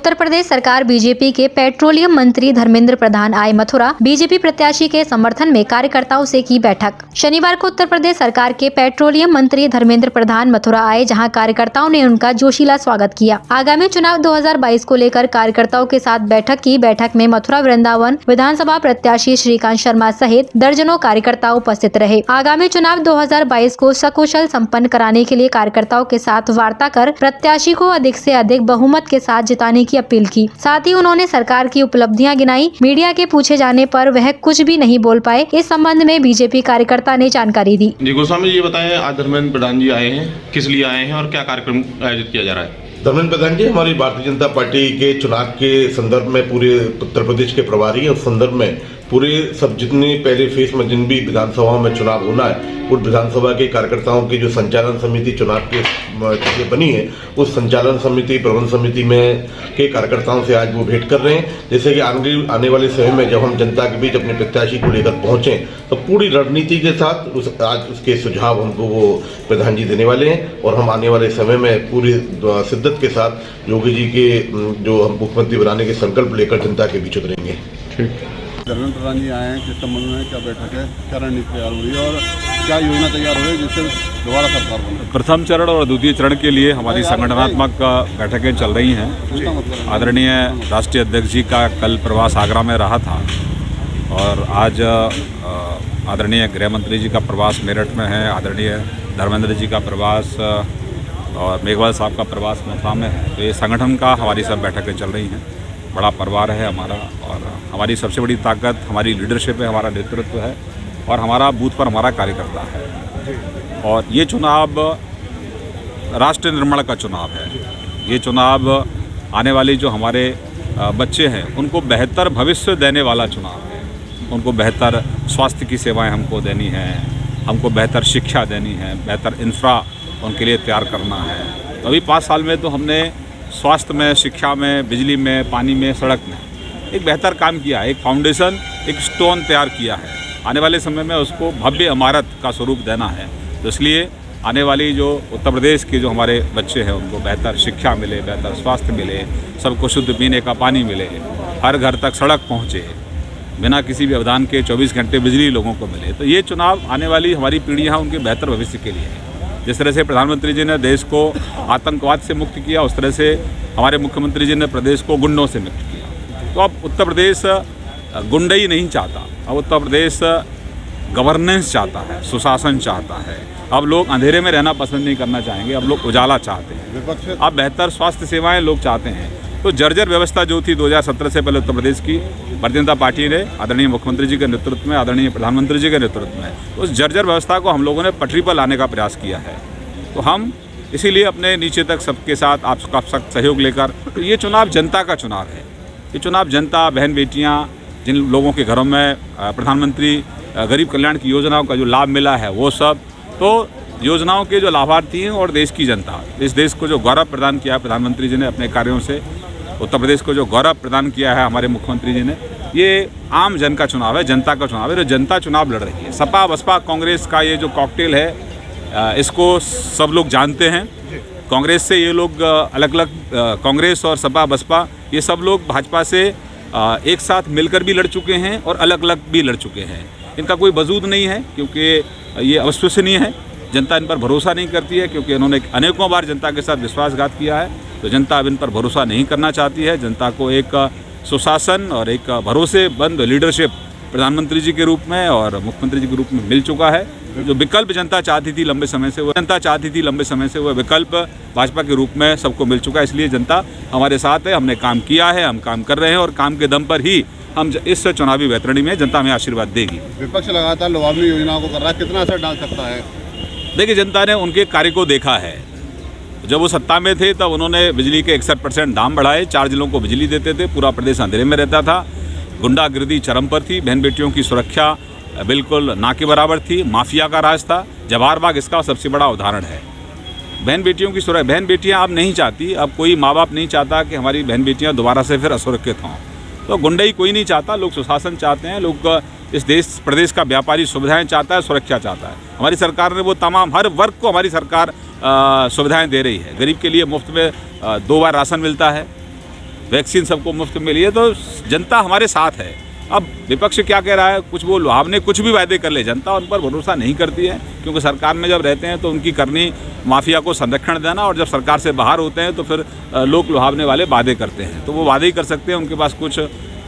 उत्तर प्रदेश सरकार बीजेपी के पेट्रोलियम मंत्री धर्मेंद्र प्रधान आए मथुरा। बीजेपी प्रत्याशी के समर्थन में कार्यकर्ताओं से की बैठक। शनिवार को उत्तर प्रदेश सरकार के पेट्रोलियम मंत्री धर्मेंद्र प्रधान मथुरा आए, जहां कार्यकर्ताओं ने उनका जोशीला स्वागत किया। आगामी चुनाव 2022 को लेकर कार्यकर्ताओं के साथ बैठक की। बैठक में मथुरा वृंदावन विधानसभा प्रत्याशी श्रीकांत शर्मा सहित दर्जनों कार्यकर्ता उपस्थित रहे। आगामी चुनाव 2022 को सकुशल संपन्न कराने के लिए कार्यकर्ताओं के साथ वार्ता कर प्रत्याशी को अधिक से अधिक बहुमत के साथ जिताने की अपील की। साथ ही उन्होंने सरकार की उपलब्धियां गिनाई। मीडिया के पूछे जाने पर वह कुछ भी नहीं बोल पाए। इस संबंध में बीजेपी कार्यकर्ता ने जानकारी दी। जी गोस्वामी जी, ये बताएं, आज धर्मेंद्र प्रधान जी आए हैं, किस लिए आए हैं और क्या कार्यक्रम आयोजित किया जा रहा है? धर्मेंद्र प्रधान जी हमारी भारतीय जनता पार्टी के चुनाव के संदर्भ में पूरे उत्तर प्रदेश के प्रभारी हैं। उस संदर्भ में पूरे सब जितने पहले फेज में जिन भी विधानसभाओं में चुनाव होना है, उस विधानसभा के कार्यकर्ताओं की जो संचालन समिति चुनाव के बनी है, उस संचालन समिति प्रबंध समिति में के कार्यकर्ताओं से आज वो भेंट कर रहे हैं। जैसे कि आने वाले समय में जब हम जनता के बीच अपने प्रत्याशी को लेकर पहुंचे तो पूरी रणनीति के साथ आज उसके सुझाव हमको वो प्रधान जी देने वाले हैं और हम आने वाले समय में पूरी शिद्दत के साथ योगी जी के जो हम मुख्यमंत्री बनाने के संकल्प लेकर जनता के बीच उतरेंगे। धर्मेंद्र प्रधान जी आए हैं, किस संबंध में क्या बैठक है, क्या रणनीति तैयार हुई और क्या योजना तैयार हुई जिससे दोबारा सरकार बने? प्रथम चरण और द्वितीय चरण के लिए हमारी संगठनात्मक बैठकें चल रही हैं। आदरणीय राष्ट्रीय अध्यक्ष जी का कल प्रवास आगरा में रहा था और आज आदरणीय गृह मंत्री जी का प्रवास मेरठ में है। आदरणीय धर्मेंद्र जी का प्रवास और मेघवाल साहब का प्रवास मथुरा में है। तो ये संगठन का हमारी सब बैठकें चल रही हैं। बड़ा परिवार है हमारा और हमारी सबसे बड़ी ताकत हमारी लीडरशिप है, हमारा नेतृत्व है और हमारा बूथ पर हमारा कार्यकर्ता है। और ये चुनाव राष्ट्र निर्माण का चुनाव है। ये चुनाव आने वाली जो हमारे बच्चे हैं उनको बेहतर भविष्य देने वाला चुनाव है। उनको बेहतर स्वास्थ्य की सेवाएं हमको देनी है, हमको बेहतर शिक्षा देनी है, बेहतर इंफ्रा उनके लिए तैयार करना है। तो अभी 5 साल में तो हमने स्वास्थ्य में, शिक्षा में, बिजली में, पानी में, सड़क में एक बेहतर काम किया है। एक फाउंडेशन, एक स्टोन तैयार किया है। आने वाले समय में उसको भव्य इमारत का स्वरूप देना है। तो इसलिए आने वाली जो उत्तर प्रदेश के जो हमारे बच्चे हैं उनको बेहतर शिक्षा मिले, बेहतर स्वास्थ्य मिले, सबको शुद्ध पीने का पानी मिले, हर घर तक सड़क पहुँचे, बिना किसी भी व्यवधान के 24 घंटे बिजली लोगों को मिले। तो ये चुनाव आने वाली हमारी पीढ़ियाँ उनके बेहतर भविष्य के लिए है। जिस तरह से प्रधानमंत्री जी ने देश को आतंकवाद से मुक्त किया, उस तरह से हमारे मुख्यमंत्री जी ने प्रदेश को गुंडों से मुक्त किया। तो अब उत्तर प्रदेश गुंडई नहीं चाहता, अब उत्तर प्रदेश गवर्नेंस चाहता है, सुशासन चाहता है। अब लोग अंधेरे में रहना पसंद नहीं करना चाहेंगे, अब लोग उजाला चाहते हैं। अब बेहतर स्वास्थ्य सेवाएं लोग चाहते हैं। तो जर्जर व्यवस्था जो थी 2017 से पहले उत्तर प्रदेश की भारतीय जनता पार्टी ने आदरणीय मुख्यमंत्री जी के नेतृत्व में, आदरणीय प्रधानमंत्री जी के नेतृत्व में उस जर्जर व्यवस्था को हम लोगों ने पटरी पर लाने का प्रयास किया है। तो हम इसीलिए अपने नीचे तक सबके साथ आपका सख्त सहयोग लेकर, तो ये चुनाव जनता का चुनाव है। ये चुनाव जनता, बहन बेटियाँ, जिन लोगों के घरों में प्रधानमंत्री गरीब कल्याण की योजनाओं का जो लाभ मिला है वो सब, तो योजनाओं के जो लाभार्थी हैं और देश की जनता, इस देश को जो गौरव प्रदान किया है प्रधानमंत्री जी ने अपने कार्यों से, उत्तर प्रदेश को जो गौरव प्रदान किया है हमारे मुख्यमंत्री जी ने, ये आम जन का चुनाव है, जनता का चुनाव है। जो जनता चुनाव लड़ रही है, सपा बसपा कांग्रेस का ये जो कॉकटेल है इसको सब लोग जानते हैं। कांग्रेस से ये लोग अलग अलग, कांग्रेस और सपा बसपा ये सब लोग भाजपा से एक साथ मिलकर भी लड़ चुके हैं और अलग अलग भी लड़ चुके हैं। इनका कोई वजूद नहीं है क्योंकि ये अविश्वसनीय है। जनता इन पर भरोसा नहीं करती है क्योंकि इन्होंने अनेकों बार जनता के साथ विश्वासघात किया है। तो जनता अब इन पर भरोसा नहीं करना चाहती है। जनता को एक सुशासन और एक भरोसेमंद लीडरशिप प्रधानमंत्री जी के रूप में और मुख्यमंत्री जी के रूप में मिल चुका है। जो विकल्प जनता चाहती थी लंबे समय से, वो विकल्प भाजपा के रूप में सबको मिल चुका है। इसलिए जनता हमारे साथ है, हमने काम किया है, हम काम कर रहे हैं और काम के दम पर ही हम इस चुनावी वैतरणी में जनता हमें आशीर्वाद देगी। विपक्ष लगातार लुभावनी योजनाओं को कर रहा है, कितना असर डाल सकता है? देखिए, जनता ने उनके कार्य को देखा है। जब वो सत्ता में थे तब उन्होंने बिजली के 61% दाम बढ़ाए, 4 जिलों को बिजली देते थे, पूरा प्रदेश अंधेरे में रहता था, गुंडागिर्दी चरम पर थी, बहन बेटियों की सुरक्षा बिल्कुल ना के बराबर थी, माफिया का राज था। जवाहर बाग इसका सबसे बड़ा उदाहरण है। बहन बेटियों की सुरक्षा, बहन बेटियां अब नहीं चाहती, अब कोई माँ बाप नहीं चाहता कि हमारी बहन बेटियां दोबारा से फिर असुरक्षित हों। तो गुंडई कोई नहीं चाहता, लोग सुशासन चाहते हैं, लोग इस प्रदेश का व्यापारी सुविधाएं चाहता है, सुरक्षा चाहता है। हमारी सरकार ने वो तमाम हर वर्ग को हमारी सरकार सुविधाएं दे रही है। गरीब के लिए मुफ्त में 2 बार राशन मिलता है, वैक्सीन सबको मुफ्त मिली है, तो जनता हमारे साथ है। अब विपक्ष क्या कह रहा है, कुछ वो लुभावने कुछ भी वायदे कर ले, जनता उन पर भरोसा नहीं करती है, क्योंकि सरकार में जब रहते हैं तो उनकी करनी माफिया को संरक्षण देना, और जब सरकार से बाहर होते हैं तो फिर लोग लुभावने वाले वादे करते हैं। तो वो वादे ही कर सकते हैं, उनके पास कुछ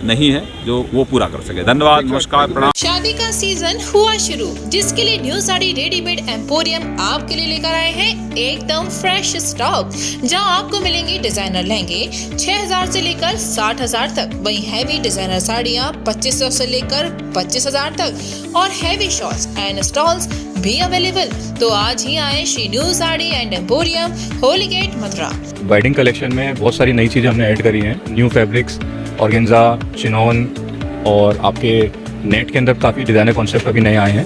नहीं है जो वो पूरा कर सके। धन्यवाद, नमस्कार, प्रणाम। शादी का सीजन हुआ शुरू, जिसके लिए न्यू साड़ी रेडीमेड एम्पोरियम आपके लिए लेकर आए हैं एकदम फ्रेश स्टॉक, जहां आपको मिलेंगे डिजाइनर लहंगे 6000 से लेकर 60000 तक, वहीं हैवी डिजाइनर साड़ियां 2500 से लेकर 25000 तक, और हैवी शॉर्ट्स एंड स्टॉल्स भी अवेलेबल। तो आज ही आए Shri new sari and emporium, Holi gate, Mathura. Wedding collection में बहुत सारी नई चीज़ें हमने ऐड करी हैं, न्यू फैब्रिक्स, ऑर्गेन्जा, चिनॉन, और आपके नेट के अंदर काफ़ी डिज़ाइनर कॉन्सेप्ट अभी नए आए हैं।